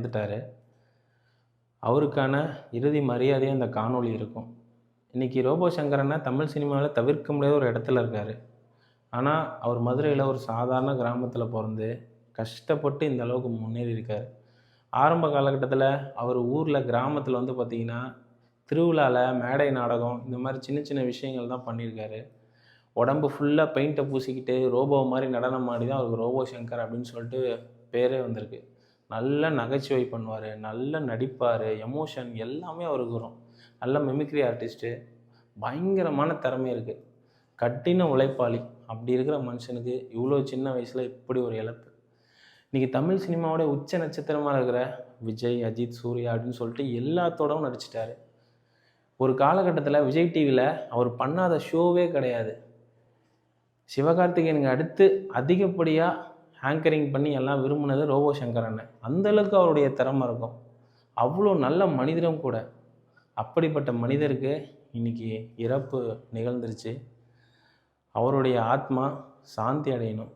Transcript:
இறந்துட்டார். அவருக்கான இறுதி மரியாதையாக இந்த காணொளி இருக்கும். இன்றைக்கி ரோபோ சங்கரனை தமிழ் சினிமாவில் தவிர்க்க முடியாத ஒரு இடத்துல இருக்கார். ஆனால் அவர் மதுரையில் ஒரு சாதாரண கிராமத்தில் பிறந்து கஷ்டப்பட்டு இந்த அளவுக்கு முன்னேறி இருக்கார். ஆரம்ப காலகட்டத்தில் அவர் ஊரில் கிராமத்தில் பார்த்திங்கன்னா திருவிழாவில் மேடை நாடகம் இந்த மாதிரி சின்ன சின்ன விஷயங்கள் தான் பண்ணியிருக்காரு. உடம்பு ஃபுல்லாக பெயிண்ட்டை பூசிக்கிட்டு ரோபோ மாதிரி நடனம் ஆடி தான் அவருக்கு ரோபோ சங்கர் அப்படின்னு சொல்லிட்டு பேரே வந்திருக்கு. நல்ல நகைச்சுவை பண்ணுவார், நல்ல நடிப்பார், எமோஷன் எல்லாமே அவருக்கு வரும். நல்ல மிமிக்ரி ஆர்டிஸ்ட்டு, பயங்கரமான திறமை இருக்குது. கடின உழைப்பாளி. அப்படி இருக்கிற மனுஷனுக்கு இவ்வளோ சின்ன வயசில் இப்படி ஒரு இழப்பு. இன்றைக்கி தமிழ் சினிமாவோட உச்ச நட்சத்திரமாக இருக்கிற விஜய், அஜித், சூர்யா அப்படின்னு சொல்லிட்டு எல்லாத்தோடவும் நடிச்சிட்டாரு. ஒரு காலகட்டத்தில் விஜய் டிவியில் அவர் பண்ணாத ஷோவே கிடையாது. சிவகார்த்திகேயனுக்கு அடுத்து அதிகப்படியாக ஆங்கரிங் பண்ணி எல்லாம் விரும்பினது ரோபோ சங்கர் அண்ணன். அந்தளவுக்கு அவருடைய திறமை இருக்கும். அவ்வளோ நல்ல மனிதரும் கூட. அப்படிப்பட்ட மனிதருக்கு இன்றைக்கி இறப்பு நிகழ்ந்துருச்சு. அவருடைய ஆத்மா சாந்தி அடையணும்.